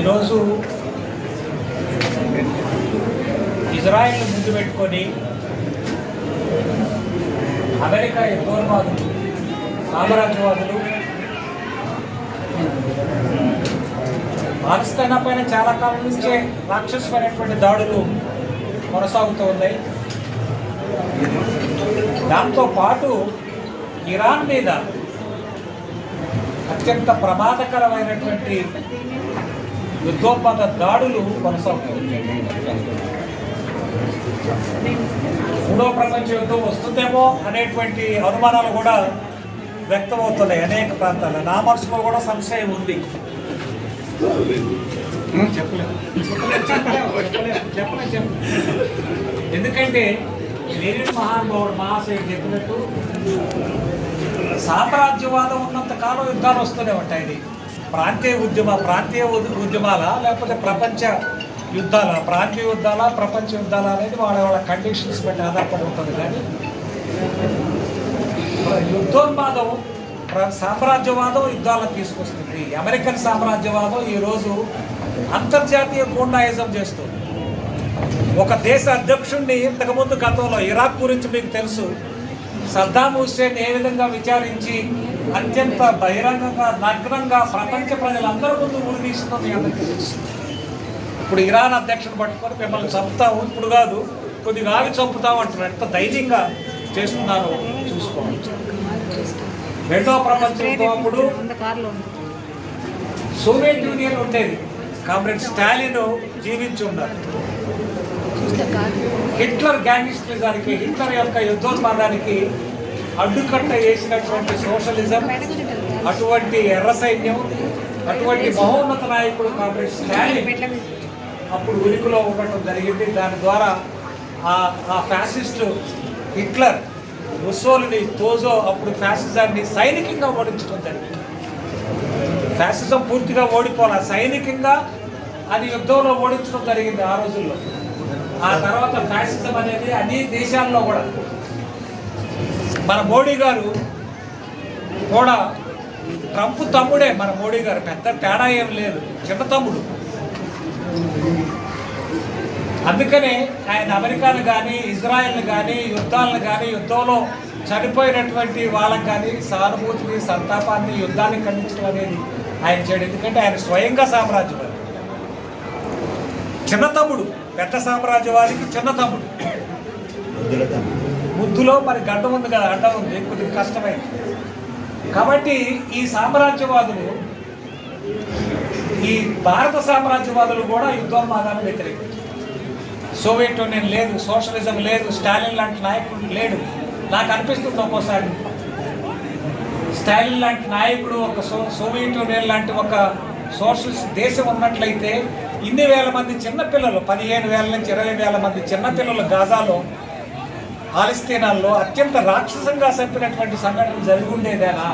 ఈరోజు ఇజ్రాయెల్ ముందు పెట్టుకొని అమెరికా ఉగ్రవాదులు సామ్రాజ్యవాదులు పాకిస్తాన్ పైన చాలా కాలం నుంచే రాక్షసమైనటువంటి దాడులు కొనసాగుతూ ఉన్నాయి. దాంతో పాటు ఇరాన్ మీద అత్యంత ప్రమాదకరమైనటువంటి యుద్ధోత్పాద దాడులు కొనసాగుతున్నాయి. మూడో ప్రపంచ యుద్ధం వస్తుందేమో అనేటువంటి అనుమానాలు కూడా వ్యక్తమవుతున్నాయి అనేక ప్రాంతాల్లో. నా మనసులో కూడా సంశయం ఉంది. ఎందుకంటే లేని మహానుభావుడు మహాశయుడు చెప్పినట్టు సామ్రాజ్యవాదం ఉన్నంత కాలం యుద్ధాలు వస్తూనే ఉంటాయి. ఇది ప్రాంతీయ ఉద్యమాల లేకపోతే ప్రపంచ యుద్ధాల, ప్రాంతీయ యుద్ధాల, ప్రపంచ యుద్ధాల అనేది వాళ్ళ కండిషన్స్ బట్టి ఆధారపడి ఉంటుంది. కానీ యుద్ధోన్మాదం సామ్రాజ్యవాదం యుద్ధాలను తీసుకొస్తుంది. అమెరికన్ సామ్రాజ్యవాదం ఈరోజు అంతర్జాతీయ గూండాయిజం చేస్తుంది. ఒక దేశ అధ్యక్షుడిని ఇంతకుముందు గతంలో ఇరాక్ గురించి మీకు తెలుసు, సద్దాం హుస్సేన్ ఏ విధంగా విచారించి అత్యంత బహిరంగంగా నగ్నంగా ప్రపంచ ప్రజలందరి ముందు ఉరిదీస్తుందో మీ అందరికీ తెలుసు. ఇప్పుడు ఇరాన్ అధ్యక్షుడు పట్టుకొని మిమ్మల్ని చంపుతాము, ఇప్పుడు కాదు కొద్దిగా ఆగి చంపుతాము అంటున్నారు. ఎంత ధైర్యంగా చేస్తున్నారో చూసుకోవచ్చు. రెండవ ప్రపంచ యుద్ధం అప్పుడు సోవియట్ యూనియన్ ఉండేది. కామ్రేడ్ స్టాలిన్ జీవించి ఉన్నారు. హిట్లర్ గ్యాంగిస్టరిజానికి, హిట్లర్ యొక్క యుద్ధోన్మాదానికి అడ్డుకట్ట వేసినటువంటి సోషలిజం, అటువంటి ఎర్ర సైన్యం, అటువంటి మహోన్నత నాయకుడు కామ్రేడ్ స్టాలిన్ అప్పుడు ఉనికిలో ఉండటం జరిగింది. దాని ద్వారా ఆ ఫ్యాసిస్టు హిట్లర్, ముస్సోలిని, తోజో అప్పుడు ఫ్యాసిజాన్ని సైనికంగా ఓడించడం జరిగింది. ఫ్యాసిజం పూర్తిగా ఓడిపోవాలి, సైనికంగా అది యుద్ధంలో ఓడించడం జరిగింది ఆ రోజుల్లో. ఆ తర్వాత ఫ్యాసిజం అనేది అన్ని దేశాల్లో కూడా, మన మోడీ గారు కూడా ట్రంప్ తమ్ముడే. మన మోడీ గారు పెద్ద తేడా ఏం లేదు, చిన్న తమ్ముడు. అందుకనే ఆయన అమెరికాను కానీ ఇజ్రాయెల్ని కానీ యుద్ధంలో చనిపోయినటువంటి వాళ్ళకి కానీ సానుభూతిని, సంతాపాన్ని, యుద్ధాన్ని ఖండించడం అనేది ఆయన చేయడం. ఎందుకంటే ఆయన స్వయంగా సామ్రాజ్యవాది, చిన్న తమ్ముడు. పెద్ద సామ్రాజ్యవాదికి చిన్న తమ్ముడు. ముద్దులో మరి గడ్డ ఉంది కదా, అడ్డ ఉంది, కొద్దిగా కష్టమైంది. కాబట్టి ఈ సామ్రాజ్యవాదులు, ఈ భారత సామ్రాజ్యవాదులు కూడా యుద్ధోన్మాదాన్ని వ్యతిరేకించారు. సోవియట్ యూనియన్ లేదు, సోషలిజం లేదు, స్టాలిన్ లాంటి నాయకుడు లేడు. నాకు అనిపిస్తుంది ఒక్కోసారి స్టాలిన్ లాంటి నాయకుడు, ఒక సోవియట్ యూనియన్ లాంటి ఒక సోషలిస్ట్ దేశం ఉన్నట్లయితే ఇన్ని వేల మంది చిన్నపిల్లలు, 15,000 నుంచి 20,000 మంది చిన్నపిల్లలు గాజాలో, పాలస్తీనాల్లో అత్యంత రాక్షసంగా చంపినటువంటి సంఘటన జరిగి ఉండేదేనా?